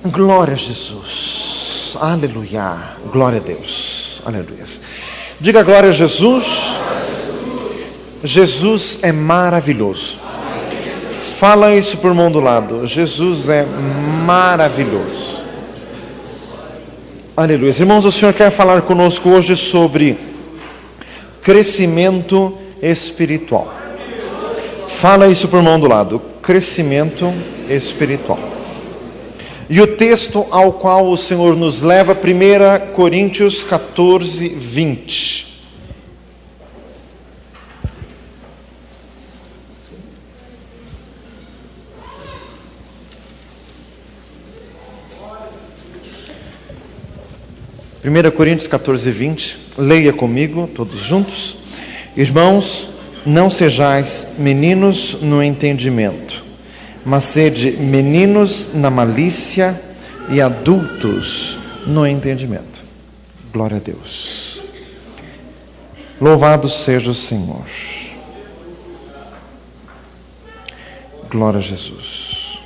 Glória a Jesus. Aleluia. Glória a Deus. Aleluia. Diga glória a Jesus. Jesus é maravilhoso. Fala isso por mão do lado. Jesus é maravilhoso. Aleluia. Irmãos, o Senhor quer falar conosco hoje sobre crescimento espiritual. Fala isso por mão do lado. Crescimento espiritual. E o texto ao qual o Senhor nos leva, 1 Coríntios 14, 20. Primeira Coríntios 14, 20. Leia comigo, todos juntos. Irmãos, não sejais meninos no entendimento, mas sede meninos na malícia e adultos no entendimento. Glória a Deus. Louvado seja o Senhor. Glória a Jesus.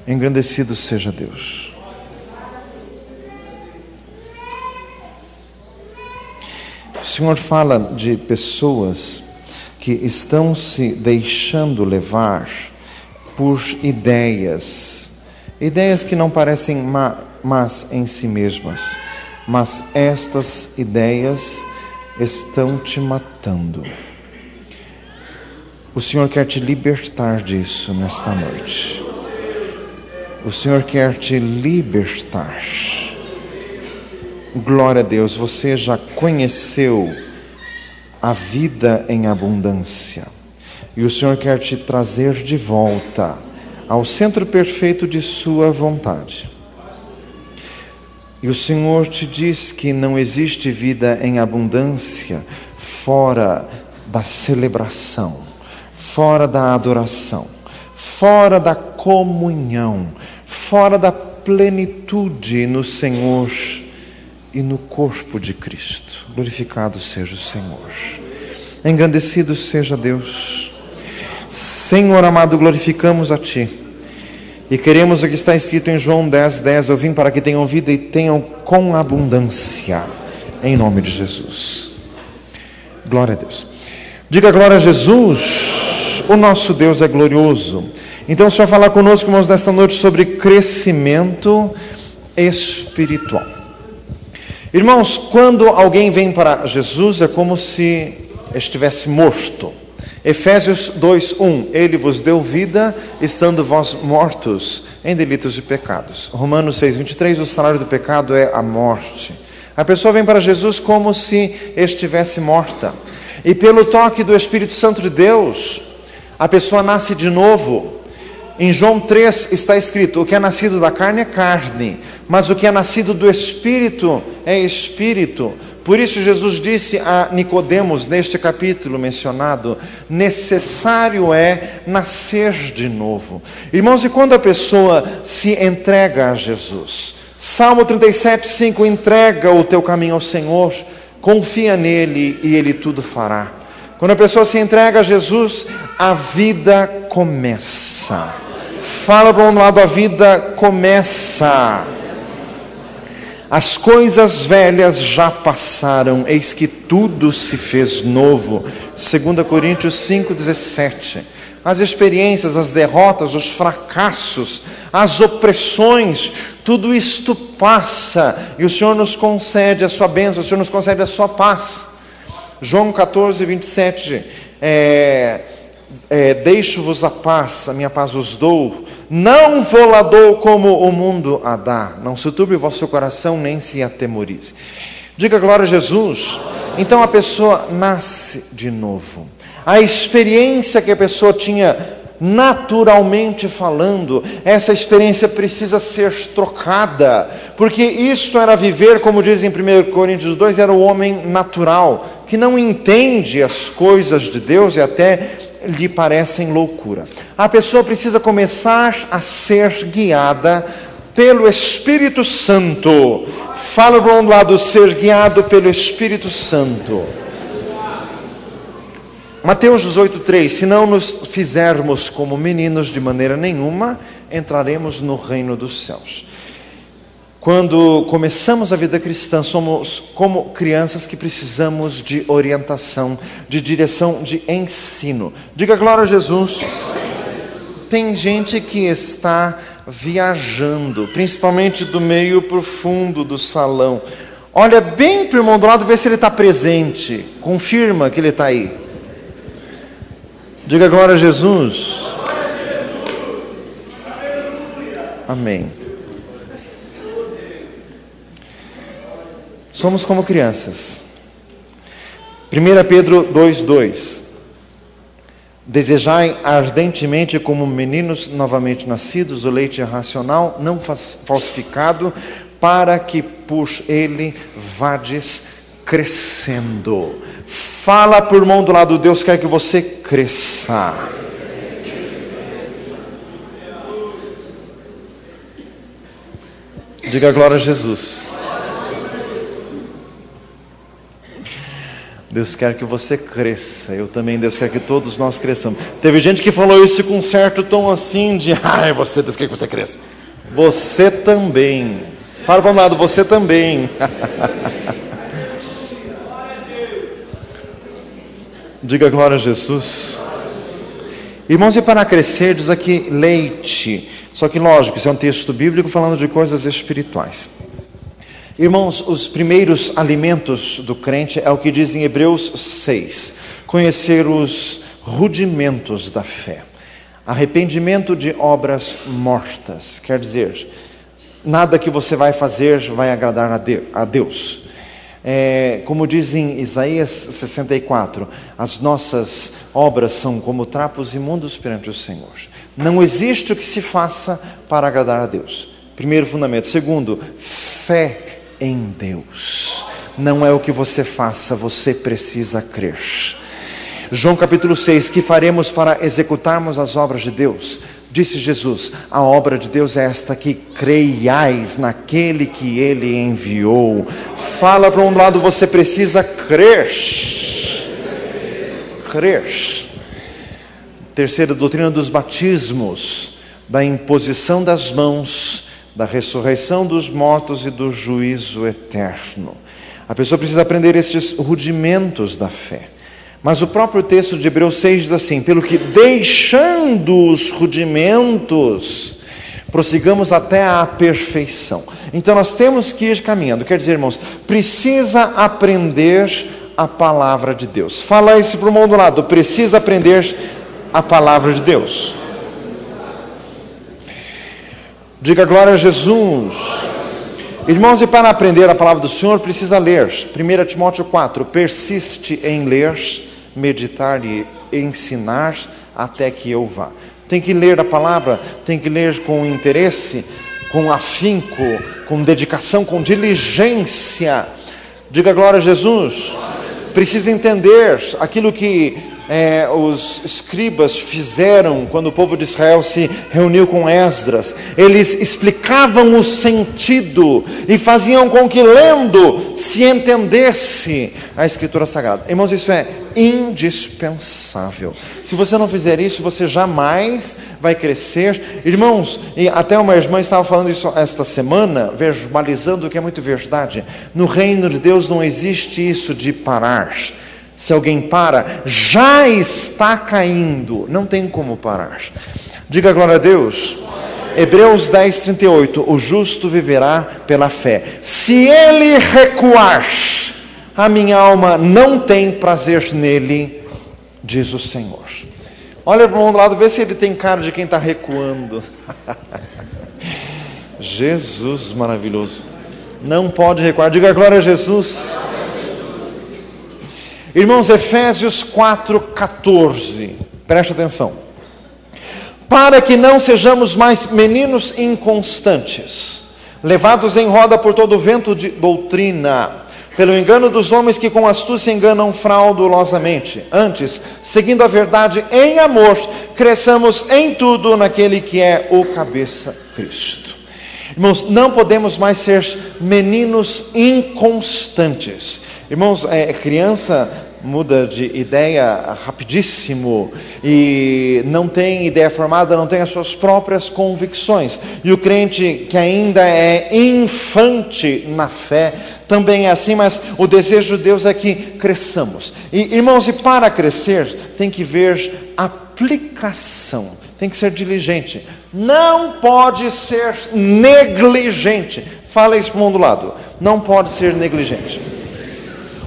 Engrandecido seja Deus. O Senhor fala de pessoas que estão se deixando levar por ideias que não parecem más em si mesmas, mas estas ideias estão te matando. O Senhor quer te libertar disso nesta noite. O Senhor quer te libertar. Glória a Deus, você já conheceu a vida em abundância. E o Senhor quer te trazer de volta ao centro perfeito de sua vontade. E o Senhor te diz que não existe vida em abundância fora da celebração, fora da adoração, fora da comunhão, fora da plenitude no Senhor e no corpo de Cristo. Glorificado seja o Senhor. Engrandecido seja Deus. Senhor amado, glorificamos a Ti e queremos o que está escrito em João 10, 10. Eu vim para que tenham vida e tenham com abundância, em nome de Jesus. Glória a Deus. Diga glória a Jesus. O nosso Deus é glorioso. Então o Senhor falar conosco, irmãos, nesta noite sobre crescimento espiritual. Irmãos, quando alguém vem para Jesus, é como se estivesse morto. Efésios 2:1, Ele vos deu vida, estando vós mortos em delitos e pecados. Romanos 6:23, o salário do pecado é a morte. A pessoa vem para Jesus como se estivesse morta. E pelo toque do Espírito Santo de Deus, a pessoa nasce de novo. Em João 3 está escrito, o que é nascido da carne é carne, mas o que é nascido do Espírito é Espírito. Por isso Jesus disse a Nicodemos, neste capítulo mencionado, necessário é nascer de novo. Irmãos, e quando a pessoa se entrega a Jesus? Salmo 37:5, entrega o teu caminho ao Senhor, confia nele e ele tudo fará. Quando a pessoa se entrega a Jesus, a vida começa. Fala para um lado, a vida começa. As coisas velhas já passaram, eis que tudo se fez novo. 2 Coríntios 5:17. As experiências, as derrotas, os fracassos, as opressões, tudo isto passa. E o Senhor nos concede a sua bênção, o Senhor nos concede a sua paz. João 14:27. Deixo-vos a paz, a minha paz vos dou. Não vou-la dou como o mundo a dá. Não se turbe o vosso coração, nem se atemorize. Diga glória a Jesus. Então a pessoa nasce de novo. A experiência que a pessoa tinha naturalmente falando, essa experiência precisa ser trocada. Porque isto era viver, como diz em 1 Coríntios 2, era o homem natural, que não entende as coisas de Deus e até lhe parecem loucura. A pessoa precisa começar a ser guiada pelo Espírito Santo. Fala para um lado, ser guiado pelo Espírito Santo. Mateus 18:3, se não nos fizermos como meninos de maneira nenhuma, entraremos no reino dos céus. Quando começamos a vida cristã, somos como crianças que precisamos de orientação, de direção, de ensino. Diga glória a Jesus. Tem gente que está viajando, principalmente do meio para o fundo do salão. Olha bem para o irmão do lado, vê se ele está presente. Confirma que ele está aí. Diga glória a Jesus. Amém. Somos como crianças. 1 Pedro 2:2. Desejai ardentemente como meninos novamente nascidos o leite racional, não falsificado, para que por ele vades crescendo. Fala para o irmão do lado, Deus quer que você cresça. Diga glória a Jesus. Deus quer que você cresça. Eu também, Deus quer que todos nós cresçamos. Teve gente que falou isso com um certo tom assim de, você, Deus quer que você cresça. Você também. Fala para o lado, você também. Diga glória a Jesus. Irmãos, e para crescer, diz aqui leite. Só que lógico, isso é um texto bíblico falando de coisas espirituais. Irmãos, os primeiros alimentos do crente é o que diz em Hebreus 6. Conhecer os rudimentos da fé. Arrependimento de obras mortas. Quer dizer, nada que você vai fazer vai agradar a Deus. Como diz em Isaías 64, as nossas obras são como trapos imundos perante o Senhor. Não existe o que se faça para agradar a Deus. Primeiro fundamento. Segundo, fé em Deus. Não é o que você faça, você precisa crer. João capítulo 6, que faremos para executarmos as obras de Deus? Disse Jesus, a obra de Deus é esta, que creiais naquele que Ele enviou. Fala para um lado, você precisa crer. Crer. Terceira doutrina dos batismos, da imposição das mãos, da ressurreição dos mortos e do juízo eterno. A pessoa precisa aprender estes rudimentos da fé. Mas o próprio texto de Hebreus 6 diz assim, pelo que deixando os rudimentos, prossigamos até a perfeição. Então nós temos que ir caminhando. Quer dizer, irmãos, precisa aprender a palavra de Deus. Fala isso para o irmão do lado, precisa aprender a palavra de Deus. Diga glória a Jesus. Irmãos, e para aprender a palavra do Senhor, precisa ler. 1 Timóteo 4, persiste em ler, meditar e ensinar até que eu vá. Tem que ler a palavra, tem que ler com interesse, com afinco, com dedicação, com diligência. Diga glória a Jesus. Precisa entender aquilo que os escribas fizeram quando o povo de Israel se reuniu com Esdras. Eles explicavam o sentido e faziam com que, lendo, se entendesse a Escritura Sagrada. Irmãos, isso é indispensável. Se você não fizer isso, você jamais vai crescer. Irmãos, e até uma irmã estava falando isso esta semana, verbalizando o que é muito verdade. No reino de Deus não existe isso de parar. Se alguém para, já está caindo, não tem como parar. Diga glória a Deus. Hebreus 10:38, o justo viverá pela fé. Se ele recuar, a minha alma não tem prazer nele, diz o Senhor. Olha para o irmão do lado, vê se ele tem cara de quem está recuando. Jesus maravilhoso. Não pode recuar, diga glória a Jesus. Irmãos, Efésios 4:14, preste atenção. Para que não sejamos mais meninos inconstantes, levados em roda por todo vento de doutrina, pelo engano dos homens que com astúcia enganam fraudulosamente. Antes, seguindo a verdade em amor, cresçamos em tudo naquele que é o cabeça, Cristo. Irmãos, não podemos mais ser meninos inconstantes. Irmãos, criança muda de ideia rapidíssimo e não tem ideia formada, não tem as suas próprias convicções. E o crente que ainda é infante na fé também é assim, mas o desejo de Deus é que cresçamos. E, irmãos, e para crescer tem que ver aplicação, tem que ser diligente, não pode ser negligente. Fala isso para o mundo do lado, não pode ser negligente.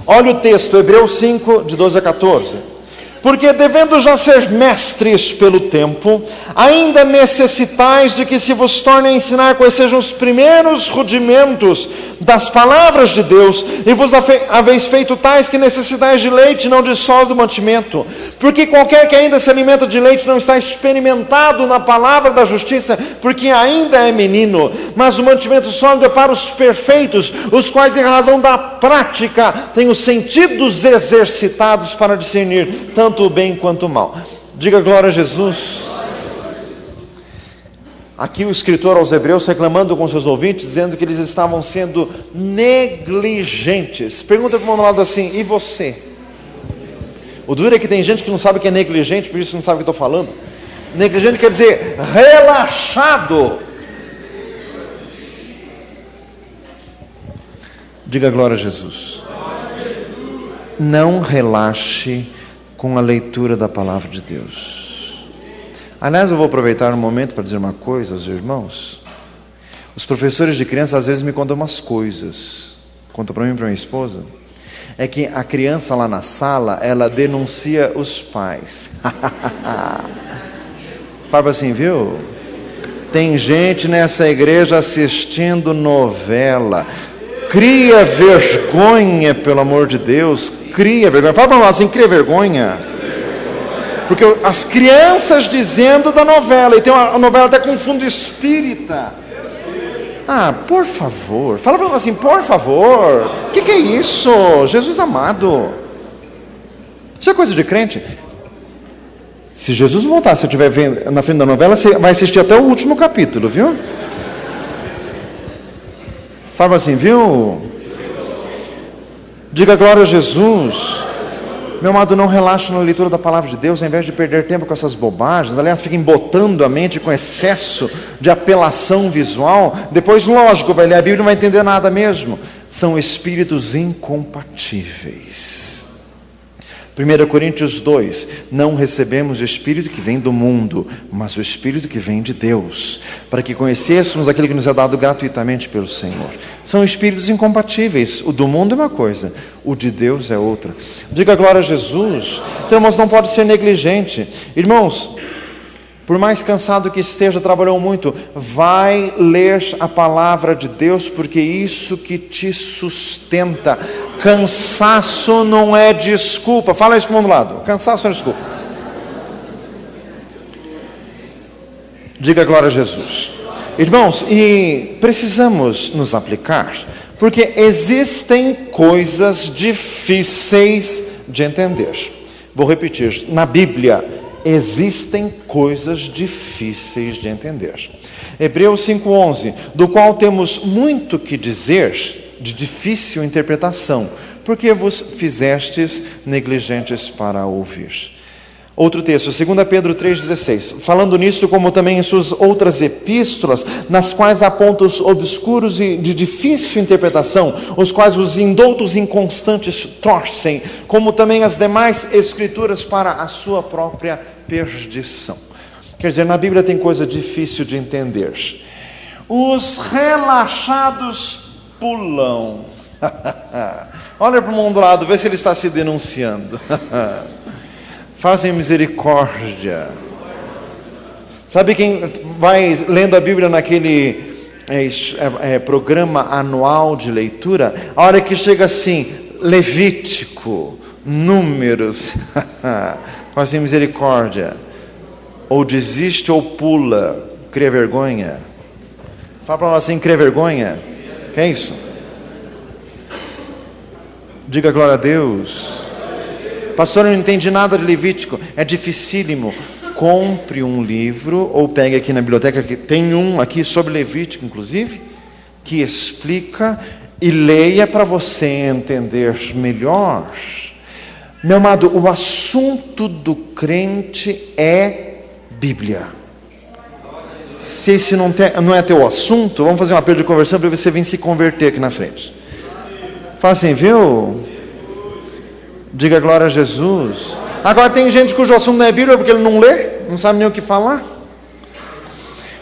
Olha o texto, Hebreus 5, de 12 a 14. Porque devendo já ser mestres pelo tempo, ainda necessitais de que se vos torne a ensinar quais sejam os primeiros rudimentos das palavras de Deus, e vos haveis feito tais que necessitais de leite, não de sólido mantimento. Porque qualquer que ainda se alimenta de leite não está experimentado na palavra da justiça, porque ainda é menino. Mas o mantimento sólido é para os perfeitos, os quais em razão da prática têm os sentidos exercitados para discernir tanto o bem quanto o mal. Diga glória a Jesus. Aqui o escritor aos Hebreus reclamando com seus ouvintes, dizendo que eles estavam sendo negligentes. Pergunta para o lado assim: e você? O duro é que tem gente que não sabe que é negligente, por isso não sabe o que estou falando. Negligente quer dizer relaxado. Diga glória a Jesus. Não relaxe com a leitura da palavra de Deus. Aliás, eu vou aproveitar um momento para dizer uma coisa aos irmãos. Os professores de criança às vezes me contam umas coisas. Conta para mim e para minha esposa. É que a criança lá na sala, ela denuncia os pais. Fala assim, viu? Tem gente nessa igreja assistindo novela. Cria vergonha, pelo amor de Deus. Cria vergonha. Fala para nós assim, cria vergonha. Porque as crianças dizendo da novela, e tem uma novela até com fundo espírita. Ah, por favor. Fala para nós assim, por favor. O que é isso? Jesus amado. Isso é coisa de crente. Se Jesus voltar, se eu estiver vendo na frente da novela, você vai assistir até o último capítulo, viu? Fala assim, viu? Diga glória a Jesus. Meu amado, não relaxa na leitura da palavra de Deus, ao invés de perder tempo com essas bobagens. Aliás, fica embotando a mente com excesso de apelação visual. Depois, lógico, vai ler a Bíblia e não vai entender nada mesmo. São espíritos incompatíveis. 1 Coríntios 2, não recebemos o Espírito que vem do mundo, mas o Espírito que vem de Deus, para que conhecêssemos aquele que nos é dado gratuitamente pelo Senhor. São espíritos incompatíveis, o do mundo é uma coisa, o de Deus é outra. Diga glória a Jesus. Então, irmãos, não pode ser negligente. Irmãos, por mais cansado que esteja, trabalhou muito, vai ler a palavra de Deus, porque isso que te sustenta. Cansaço não é desculpa. Fala isso para o mundo lado. Cansaço não é desculpa. Diga glória a Jesus. Irmãos, e precisamos nos aplicar, porque existem coisas difíceis de entender. Vou repetir, na Bíblia existem coisas difíceis de entender. Hebreus 5:11, do qual temos muito que dizer, de difícil interpretação, porque vos fizestes negligentes para ouvir. Outro texto, 2 Pedro 3,16, falando nisso, como também em suas outras epístolas, nas quais há pontos obscuros e de difícil interpretação, os quais os indoutos inconstantes torcem, como também as demais escrituras para a sua própria perdição. Quer dizer, na Bíblia tem coisa difícil de entender. Os relaxados pulam. Olha para o mundo do lado, vê se ele está se denunciando. Fazem misericórdia. Sabe quem vai lendo a Bíblia naquele programa anual de leitura? A hora que chega assim, Levítico, Números, fazem misericórdia. Ou desiste ou pula, cria vergonha. Fala para nós assim, cria vergonha. Que é isso? Diga glória a Deus. Pastor, eu não entendi nada de Levítico. É dificílimo. Compre um livro, ou pegue aqui na biblioteca, que tem um aqui sobre Levítico, inclusive, que explica, e leia para você entender melhor. Meu amado, o assunto do crente é Bíblia. Se esse não é teu assunto, vamos fazer um apelo de conversão para você vir se converter aqui na frente. Fala assim, viu? Diga glória a Jesus. Agora tem gente cujo assunto não é Bíblia porque ele não lê, não sabe nem o que falar.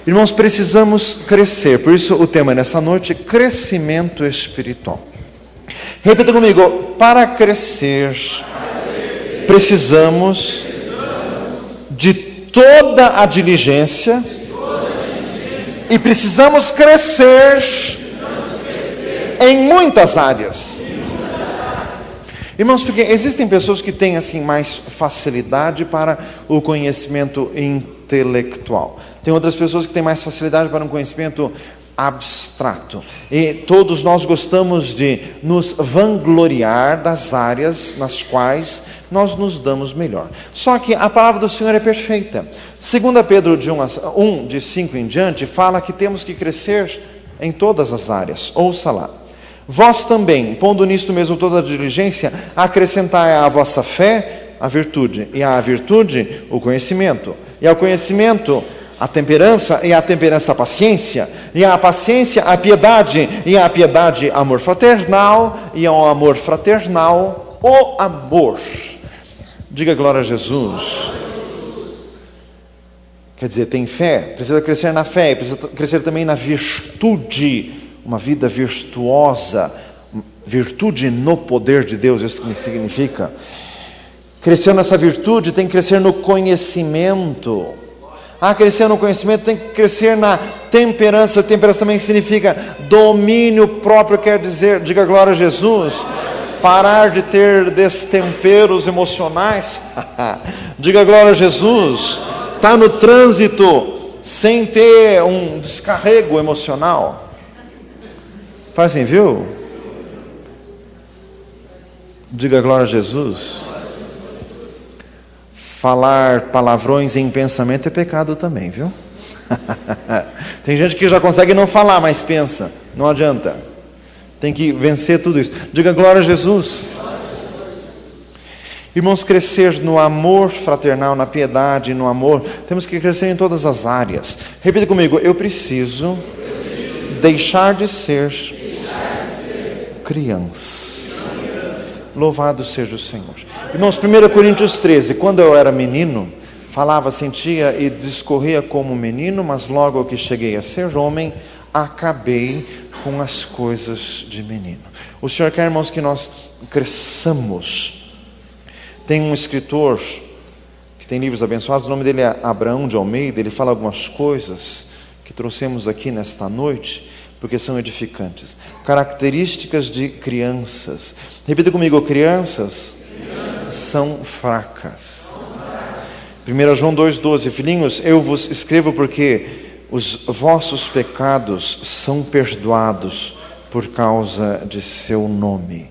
Irmãos, precisamos crescer. Por isso o tema nessa noite, crescimento espiritual. Repita comigo, para crescer, precisamos de toda a diligência e precisamos crescer em muitas áreas. Irmãos, porque existem pessoas que têm assim mais facilidade para o conhecimento intelectual. Tem outras pessoas que têm mais facilidade para um conhecimento abstrato. E todos nós gostamos de nos vangloriar das áreas nas quais nós nos damos melhor. Só que a palavra do Senhor é perfeita. 2 Pedro 1, de 5 em diante, fala que temos que crescer em todas as áreas. Ouça lá. Vós também, pondo nisto mesmo toda a diligência, acrescentai à vossa fé a virtude, e à virtude o conhecimento, e ao conhecimento a temperança, e à temperança a paciência, e à paciência a piedade, e à piedade amor fraternal, e ao amor fraternal o amor. Diga glória a Jesus. Quer dizer, tem fé, precisa crescer na fé, e precisa crescer também na virtude. Uma vida virtuosa, virtude no poder de Deus, isso que significa. Crescer nessa virtude tem que crescer no conhecimento. Crescer no conhecimento tem que crescer na temperança. Temperança também significa domínio próprio, quer dizer, diga glória a Jesus, parar de ter destemperos emocionais. Diga glória a Jesus. Está no trânsito sem ter um descarrego emocional. Faz assim, viu? Diga glória a Jesus. Falar palavrões em pensamento é pecado também, viu? Tem gente que já consegue não falar, mas pensa. Não adianta. Tem que vencer tudo isso. Diga glória a Jesus. Irmãos, crescer no amor fraternal, na piedade, no amor. Temos que crescer em todas as áreas. Repita comigo. Eu preciso deixar de ser criança. Louvado seja o Senhor. Irmãos, 1 Coríntios 13, quando eu era menino, falava, sentia e discorria como menino, mas logo que cheguei a ser homem, acabei com as coisas de menino. O Senhor quer, irmãos, que nós cresçamos. Tem um escritor que tem livros abençoados, o nome dele é Abraão de Almeida, ele fala algumas coisas que trouxemos aqui nesta noite, porque são edificantes. Características de crianças. Repita comigo, crianças são fracas. 1 João 2,12, filhinhos, eu vos escrevo porque os vossos pecados são perdoados por causa de seu nome.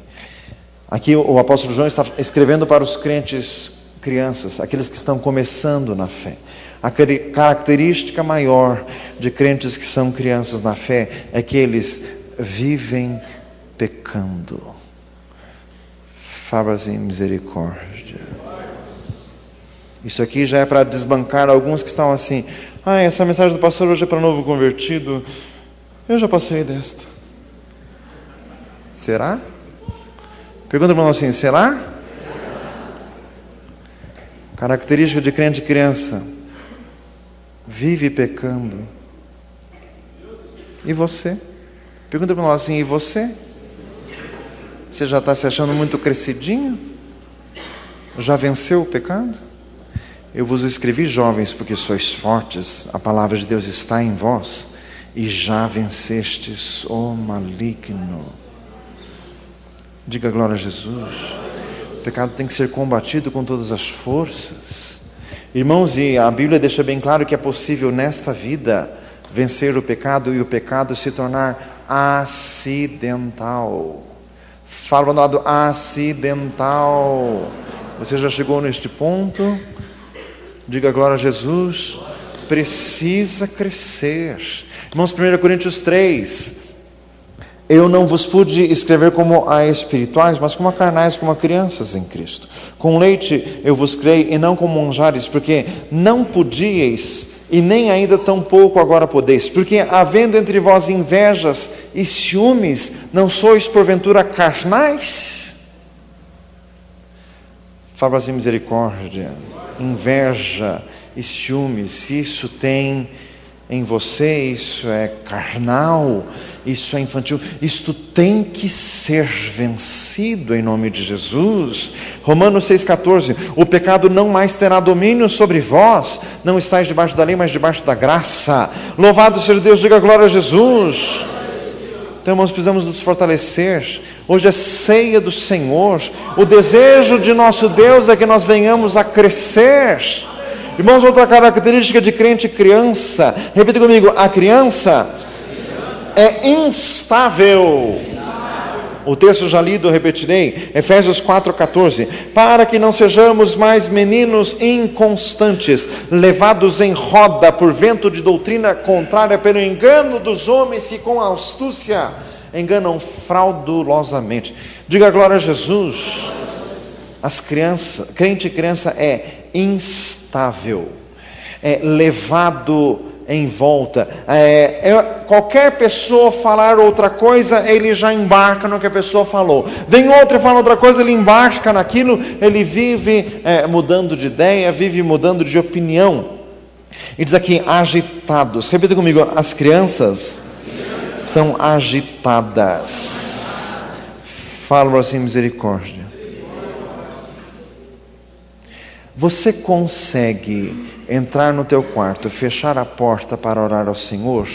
Aqui o apóstolo João está escrevendo para os crentes crianças, aqueles que estão começando na fé. A característica maior de crentes que são crianças na fé é que eles vivem pecando. Fabras em misericórdia. Isso aqui já é para desbancar alguns que estão assim, essa mensagem do pastor hoje é para novo convertido. Eu já passei desta. Será? Pergunta para nós assim, será? Característica de crente e criança. Vive pecando. E você? Pergunta para nós assim, e você? Você já está se achando muito crescidinho? Já venceu o pecado? Eu vos escrevi, jovens, porque sois fortes, a palavra de Deus está em vós, e já vencestes o maligno. Diga glória a Jesus. O pecado tem que ser combatido com todas as forças. Irmãos, e a Bíblia deixa bem claro que é possível nesta vida vencer o pecado e o pecado se tornar acidental. Fala para o lado, acidental. Você já chegou neste ponto? Diga glória a Jesus. Precisa crescer. Irmãos, 1 Coríntios 3. Eu não vos pude escrever como a espirituais, mas como a carnais, como a crianças em Cristo. Com leite eu vos criei, e não como manjares, porque não podíeis, e nem ainda tampouco agora podeis. Porque havendo entre vós invejas e ciúmes, não sois porventura carnais? Fala assim, misericórdia, inveja e ciúmes, se isso tem em você, isso é carnal, isso é infantil, isto tem que ser vencido em nome de Jesus. Romanos 6,14, o pecado não mais terá domínio sobre vós, não estáis debaixo da lei, mas debaixo da graça. Louvado seja Deus, diga glória a Jesus. Então, irmãos, precisamos nos fortalecer. Hoje é ceia do Senhor. O desejo de nosso Deus é que nós venhamos a crescer. Irmãos, outra característica de crente e criança, repita comigo, a criança é instável. O texto já lido, eu repetirei, Efésios 4,14, para que não sejamos mais meninos inconstantes, levados em roda por vento de doutrina contrária, pelo engano dos homens que com astúcia enganam fraudulosamente. Diga glória a Jesus. As crianças, crente e criança é instável, é levado em volta, qualquer pessoa falar outra coisa, ele já embarca no que a pessoa falou. Vem outra e fala outra coisa, ele embarca naquilo, ele vive mudando de ideia, vive mudando de opinião. E diz aqui, agitados. Repita comigo, as crianças são agitadas. Fala assim, misericórdia. Você consegue entrar no teu quarto, fechar a porta para orar ao Senhor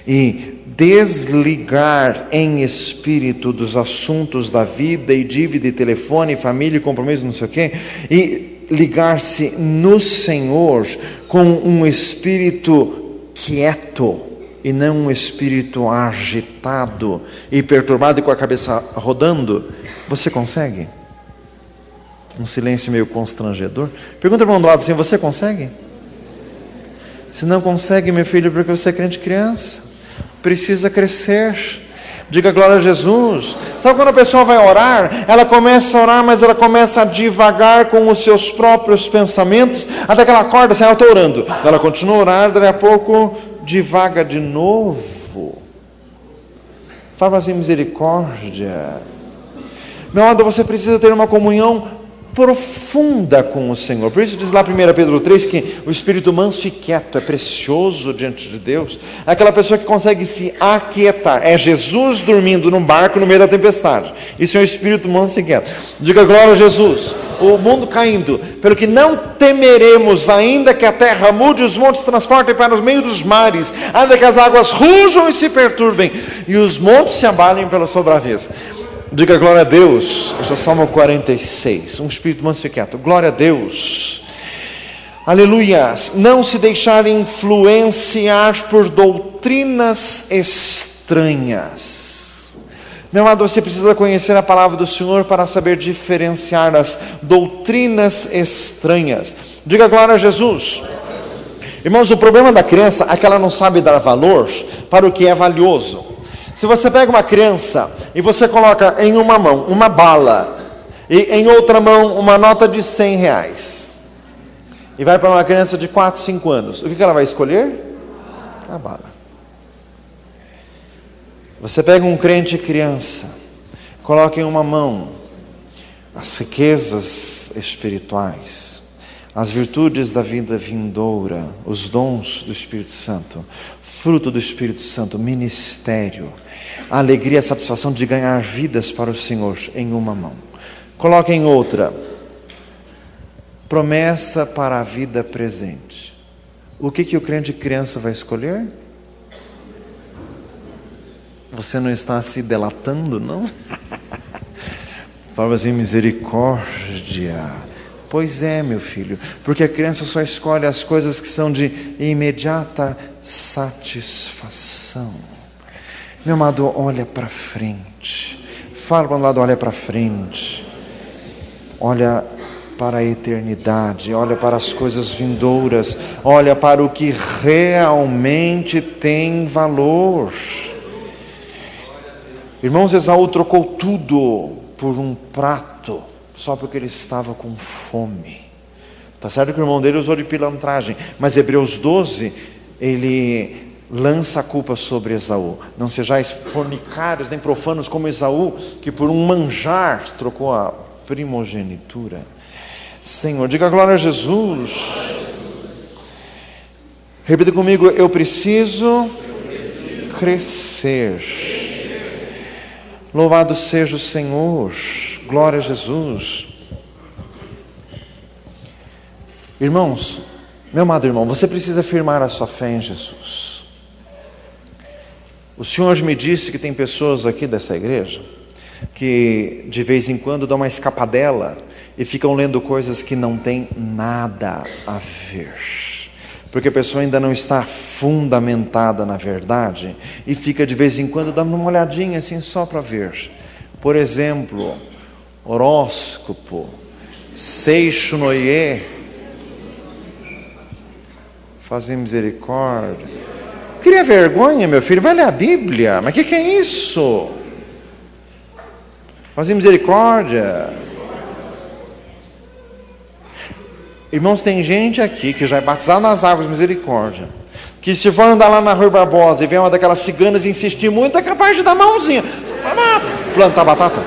e desligar em espírito dos assuntos da vida e dívida e telefone, família e compromisso, não sei o quê, e ligar-se no Senhor com um espírito quieto e não um espírito agitado e perturbado e com a cabeça rodando? Você consegue? Um silêncio meio constrangedor. Pergunta para o irmão do lado assim, você consegue? Se não consegue, meu filho, porque você é crente criança, precisa crescer. Diga glória a Jesus. Sabe quando a pessoa vai orar, ela começa a orar, mas ela começa a divagar com os seus próprios pensamentos, até que ela acorda assim, eu estou orando. Ela continua a orar, daqui a pouco divaga de novo. Fala assim, misericórdia. Meu amado, você precisa ter uma comunhão profunda com o Senhor. Por isso diz lá 1 Pedro 3 que o espírito manso e quieto é precioso diante de Deus. É aquela pessoa que consegue se aquietar. É Jesus dormindo num barco no meio da tempestade. Isso é o espírito manso e quieto. Diga glória a Jesus. O mundo caindo, pelo que não temeremos, ainda que a terra mude, os montes transportem para os meios dos mares, ainda que as águas rujam e se perturbem e os montes se abalem pela sua braveza. Diga glória a Deus. Este é o Salmo 46, um espírito manso e quieto. Glória a Deus. Aleluia. Não se deixar influenciar por doutrinas estranhas. Meu amado, você precisa conhecer a palavra do Senhor para saber diferenciar as doutrinas estranhas. Diga glória a Jesus. Irmãos, o problema da criança é que ela não sabe dar valor para o que é valioso. Se você pega uma criança e você coloca em uma mão uma bala e em outra mão uma nota de R$100 e vai para uma criança de 4, 5 anos, o que ela vai escolher? A bala. Você pega um crente criança, coloca em uma mão as riquezas espirituais, as virtudes da vida vindoura, os dons do Espírito Santo, fruto do Espírito Santo, ministério, a alegria, a satisfação de ganhar vidas para o Senhor em uma mão. Coloque em outra, promessa para a vida presente. O que o crente criança vai escolher? Você não está se delatando, não? Fala assim, misericórdia. Pois é, meu filho, porque a criança só escolhe as coisas que são de imediata satisfação. Meu amado, olha para frente. Fala para o lado, olha para frente. Olha para a eternidade, olha para as coisas vindouras, olha para o que realmente tem valor. Irmãos, Esaú trocou tudo por um prato, só porque ele estava com fome. Está certo que o irmão dele usou de pilantragem, mas Hebreus 12, ele lança a culpa sobre Esaú. Não sejais fornicários nem profanos como Esaú, que por um manjar trocou a primogenitura. Senhor, diga glória a Jesus. Repita comigo: eu preciso crescer. Louvado seja o Senhor. Glória a Jesus. Irmãos, meu amado irmão, você precisa firmar a sua fé em Jesus. O Senhor me disse que tem pessoas aqui dessa igreja que de vez em quando dão uma escapadela e ficam lendo coisas que não tem nada a ver, porque a pessoa ainda não está fundamentada na verdade e fica de vez em quando dando uma olhadinha assim só para ver. Por exemplo, horóscopo, seixo noie, fazer misericórdia. Cria vergonha, meu filho, vai ler a Bíblia. Mas o que é isso? Fazer misericórdia. Irmãos, tem gente aqui que já é batizado nas águas de misericórdia, que se for andar lá na Rua Barbosa e ver uma daquelas ciganas e insistir muito, é capaz de dar mãozinha. Plantar batata.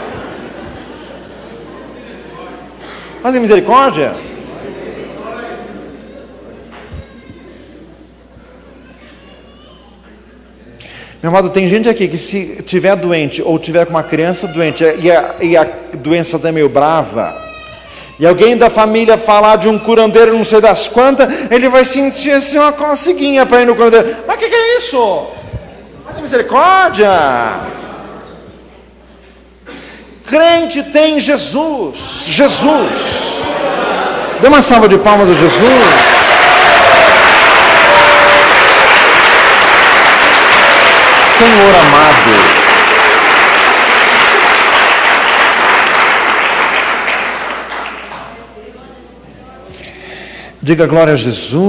Fazer misericórdia. Meu amado, tem gente aqui que se tiver doente ou tiver com uma criança doente e a doença está meio brava, e alguém da família falar de um curandeiro não sei das quantas, ele vai sentir assim uma coceguinha para ir no curandeiro. Mas o que é isso? Fazer misericórdia. Crente tem Jesus. Jesus. Dê uma salva de palmas a Jesus. Senhor amado, diga glória a Jesus.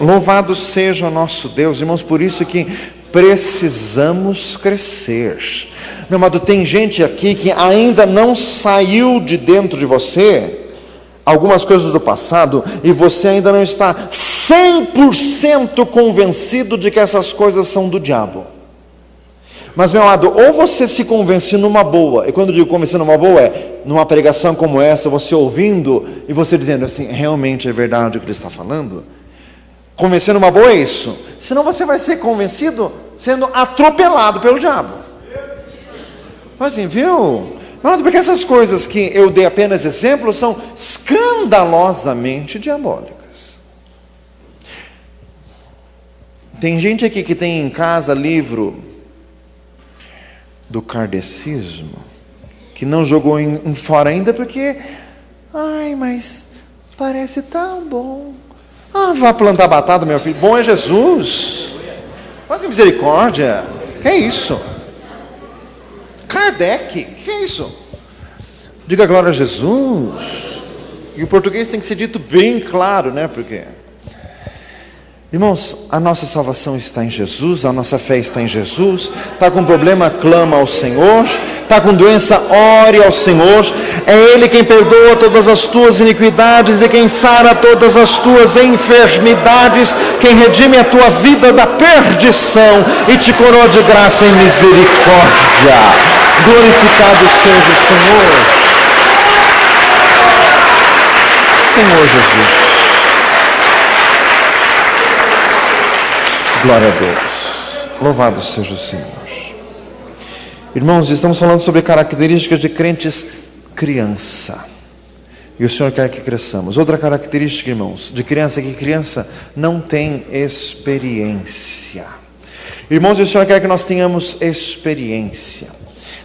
Louvado seja o nosso Deus. Irmãos, por isso que precisamos crescer. Meu amado, tem gente aqui que ainda não saiu de dentro de você algumas coisas do passado, e você ainda não está 100% convencido de que essas coisas são do diabo. Mas, meu amado, ou você se convence numa boa, e quando eu digo convencer numa boa, é numa pregação como essa, você ouvindo, e você dizendo assim, realmente é verdade o que ele está falando. Convencer numa boa é isso. Senão você vai ser convencido sendo atropelado pelo diabo. Mas assim, viu? Não, porque essas coisas que eu dei apenas exemplo são escandalosamente diabólicas. Tem gente aqui que tem em casa livro do kardecismo, que não jogou em fora ainda porque, ai, mas parece tão bom. Ah, vá plantar batata, meu filho, bom é Jesus. Faz misericórdia. Que é isso? Kardec, que é isso? Diga glória a Jesus. E o português tem que ser dito bem claro, né? Porque, irmãos, a nossa salvação está em Jesus, a nossa fé está em Jesus. Está com problema, clama ao Senhor. Está com doença, ore ao Senhor. É Ele quem perdoa todas as tuas iniquidades e quem sara todas as tuas enfermidades, quem redime a tua vida da perdição e te coroa de graça e misericórdia. Glorificado seja o Senhor. Senhor Jesus. Glória a Deus. Louvado seja o Senhor. Irmãos, estamos falando sobre características de crentes criança. E o Senhor quer que cresçamos. Outra característica, irmãos, de criança é que criança não tem experiência. Irmãos, o Senhor quer que nós tenhamos experiência.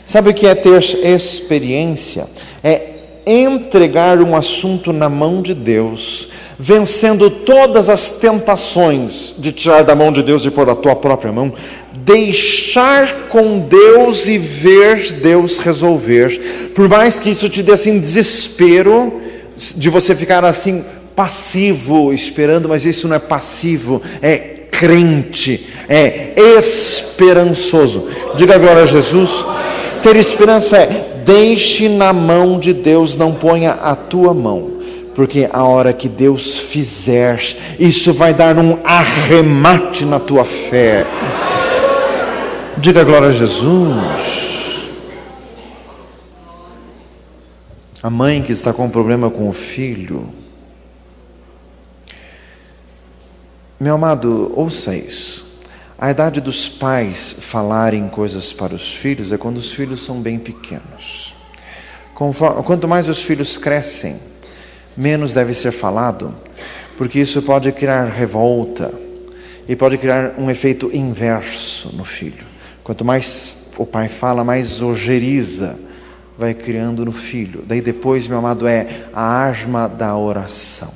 Sabe o que é ter experiência? É entregar um assunto na mão de Deus, vencendo todas as tentações de tirar da mão de Deus e pôr da tua própria mão, deixar com Deus e ver Deus resolver, por mais que isso te dê assim desespero, de você ficar assim passivo, esperando, mas isso não é passivo, é crente é esperançoso. Diga glória a Jesus. Ter esperança é: deixe na mão de Deus, não ponha a tua mão, porque a hora que Deus fizer, isso vai dar um arremate na tua fé. Diga glória a Jesus. A mãe que está com um problema com o filho, meu amado, ouça isso. A idade dos pais falarem coisas para os filhos é quando os filhos são bem pequenos. Quanto mais os filhos crescem, menos deve ser falado, porque isso pode criar revolta e pode criar um efeito inverso no filho. Quanto mais o pai fala, mais ojeriza vai criando no filho. Daí depois, meu amado, é a arma da oração.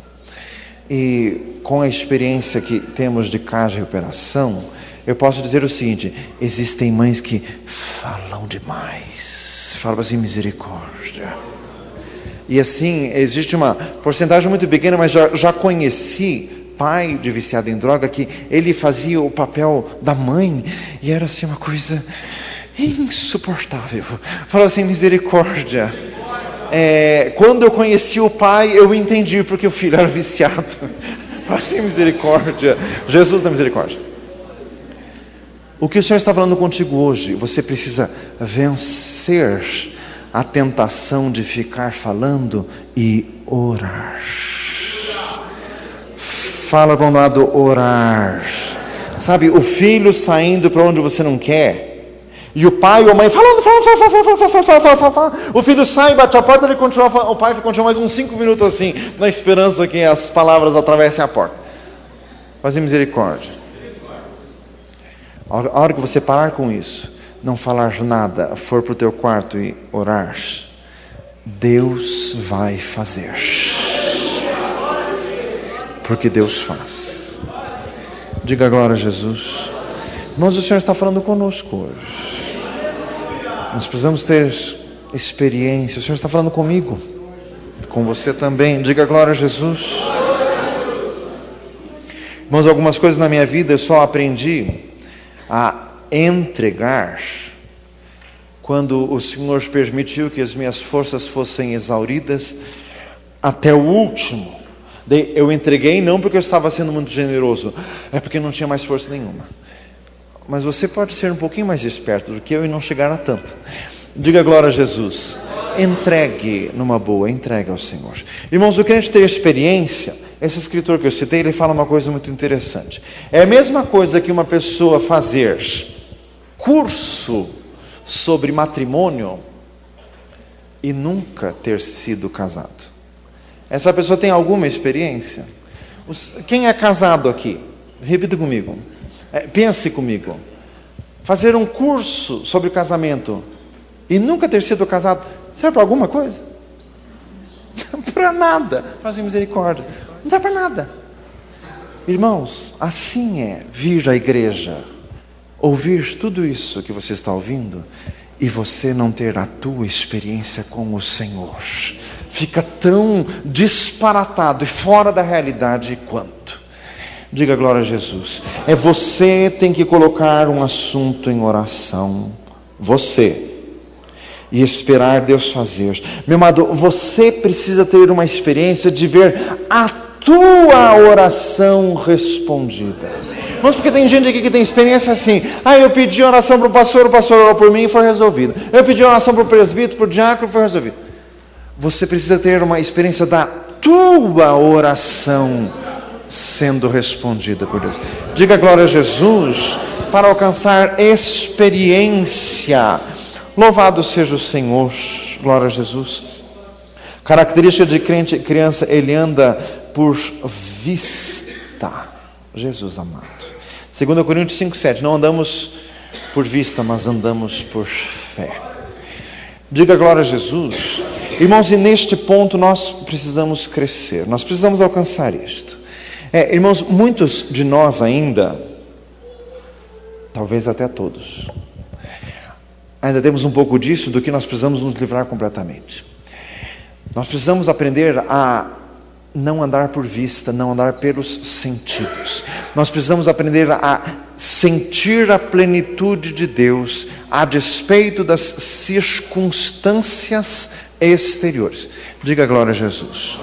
E com a experiência que temos de casa de recuperação, eu posso dizer o seguinte: existem mães que falam demais, falam assim, misericórdia. E assim, existe uma porcentagem muito pequena, mas já conheci pai de viciado em droga que ele fazia o papel da mãe e era assim uma coisa insuportável. Falava assim, misericórdia. Quando eu conheci o pai, eu entendi porque o filho era viciado. Falava assim, misericórdia. Jesus da misericórdia. O que o Senhor está falando contigo hoje, você precisa vencer a tentação de ficar falando e orar. Fala para um lado, orar. Sabe, o filho saindo para onde você não quer, e o pai ou a mãe falando, fala. O filho sai, bate a porta, ele continua, o pai continua mais uns 5 minutos assim, na esperança que as palavras atravessem a porta. Fazer misericórdia. A hora que você parar com isso, não falar nada, for para o teu quarto e orar, Deus vai fazer. Porque Deus faz. Diga glória a Jesus. Irmãos, o Senhor está falando conosco hoje. Nós precisamos ter experiência. O Senhor está falando comigo, com você também. Diga glória a Jesus. Irmãos, algumas coisas na minha vida eu só aprendi a entregar quando o Senhor permitiu que as minhas forças fossem exauridas até o último. Eu entreguei não porque eu estava sendo muito generoso, é porque não tinha mais força nenhuma. Mas você pode ser um pouquinho mais esperto do que eu e não chegar a tanto. Diga glória a Jesus. Entregue numa boa, entregue ao Senhor. Irmãos, o crente ter experiência, esse escritor que eu citei, ele fala uma coisa muito interessante. É a mesma coisa que uma pessoa fazer curso sobre matrimônio e nunca ter sido casado. Essa pessoa tem alguma experiência? Quem é casado aqui? Repita comigo. Pense comigo. Fazer um curso sobre casamento e nunca ter sido casado, serve para alguma coisa? Para nada. Fazer misericórdia. Não serve para nada. Irmãos, assim é vir à igreja, ouvir tudo isso que você está ouvindo e você não ter a tua experiência com o Senhor. Fica tão disparatado e fora da realidade quanto. Diga glória a Jesus. Você tem que colocar um assunto em oração. Você. E esperar Deus fazer. Meu amado, você precisa ter uma experiência de ver a tua oração respondida. Mas porque tem gente aqui que tem experiência assim. Eu pedi oração para o pastor orou por mim e foi resolvido. Eu pedi oração para o presbítero, para o diácono, foi resolvido. Você precisa ter uma experiência da tua oração sendo respondida por Deus. Diga glória a Jesus para alcançar experiência. Louvado seja o Senhor. Glória a Jesus. Característica de criança, ele anda por vista. Jesus amado. 2 Coríntios 5:7. Não andamos por vista, mas andamos por fé. Diga glória a Jesus. Irmãos, e neste ponto nós precisamos crescer. Nós precisamos alcançar isto. Irmãos, muitos de nós ainda, talvez até todos, ainda temos um pouco disso do que nós precisamos nos livrar completamente. Nós precisamos aprender a não andar por vista, não andar pelos sentidos. Nós precisamos aprender a sentir a plenitude de Deus a despeito das circunstâncias exteriores. Diga glória a Jesus.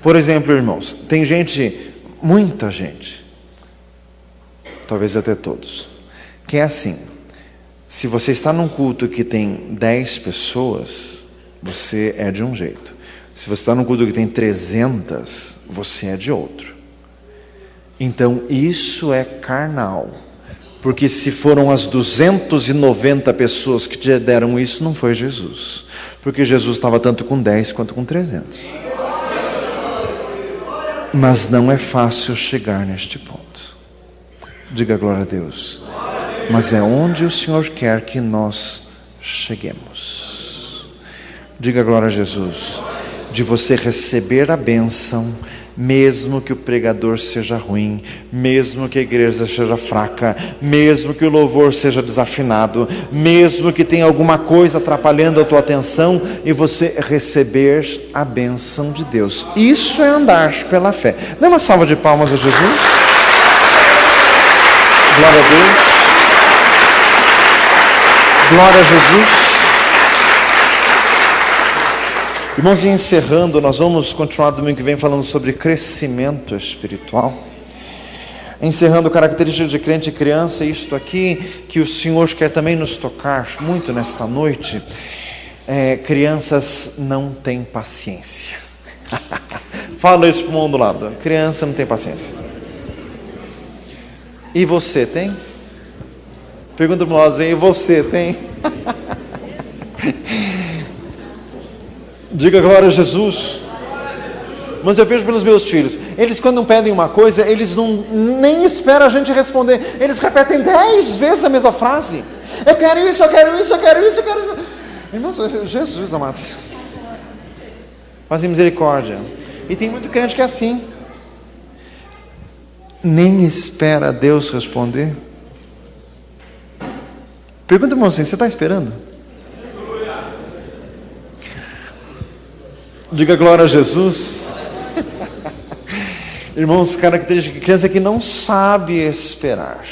Por exemplo, irmãos, tem gente, muita gente, talvez até todos, que é assim: se você está num culto que tem 10 pessoas, você é de um jeito. Se você está num culto que tem 300, você é de outro. Então isso é carnal. Porque se foram as 290 pessoas que te deram isso, não foi Jesus. Porque Jesus estava tanto com 10 quanto com 300. Mas não é fácil chegar neste ponto. Diga glória a Deus. Mas é onde o Senhor quer que nós cheguemos. Diga glória a Jesus. De você receber a bênção, mesmo que o pregador seja ruim, mesmo que a igreja seja fraca, mesmo que o louvor seja desafinado, mesmo que tenha alguma coisa atrapalhando a tua atenção, e você receber a bênção de Deus. Isso é andar pela fé. Dê uma salva de palmas a Jesus. Glória a Deus. Glória a Jesus. Irmãos, e encerrando, nós vamos continuar domingo que vem falando sobre crescimento espiritual. Encerrando características de crente e criança, isto aqui que o Senhor quer também nos tocar muito nesta noite. Crianças não têm paciência. Fala isso para o mundo do lado. Criança não tem paciência. E você tem? Pergunta para nós, e você tem? Diga glória a Jesus. Mas eu vejo pelos meus filhos, eles quando pedem uma coisa, eles nem esperam a gente responder. Eles repetem 10 vezes a mesma frase. Eu quero isso, eu quero isso, eu quero isso, eu quero isso. Irmãos, Jesus amados, fazem misericórdia. E tem muito crente que é assim. Nem espera Deus responder. Pergunta, irmão, assim, você está esperando? Diga glória a Jesus. Irmãos, característica de criança é que não sabe esperar.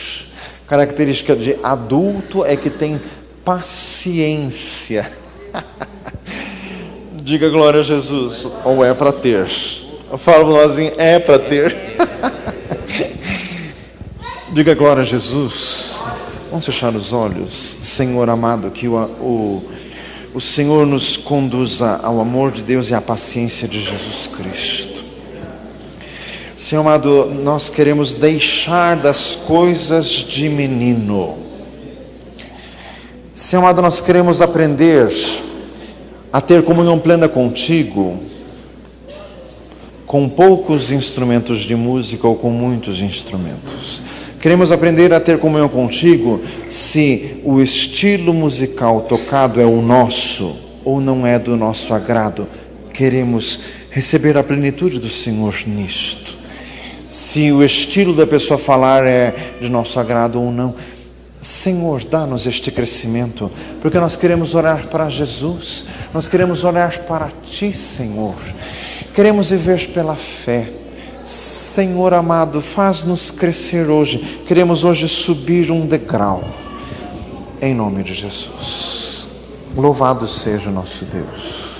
Característica de adulto é que tem paciência. Diga glória a Jesus. Ou é para ter? Eu falo para nós assim, é para ter. Diga glória a Jesus. Vamos fechar os olhos. Senhor amado, que o Senhor nos conduza ao amor de Deus e à paciência de Jesus Cristo. Senhor amado, nós queremos deixar das coisas de menino. Senhor amado, nós queremos aprender a ter comunhão plena contigo, com poucos instrumentos de música ou com muitos instrumentos. Queremos aprender a ter comunhão contigo se o estilo musical tocado é o nosso ou não é do nosso agrado. Queremos receber a plenitude do Senhor nisto. Se o estilo da pessoa falar é de nosso agrado ou não. Senhor, dá-nos este crescimento, porque nós queremos orar para Jesus, nós queremos orar para Ti, Senhor. Queremos viver pela fé. Senhor amado, faz-nos crescer hoje. Queremos hoje subir um degrau. Em nome de Jesus. Louvado seja o nosso Deus.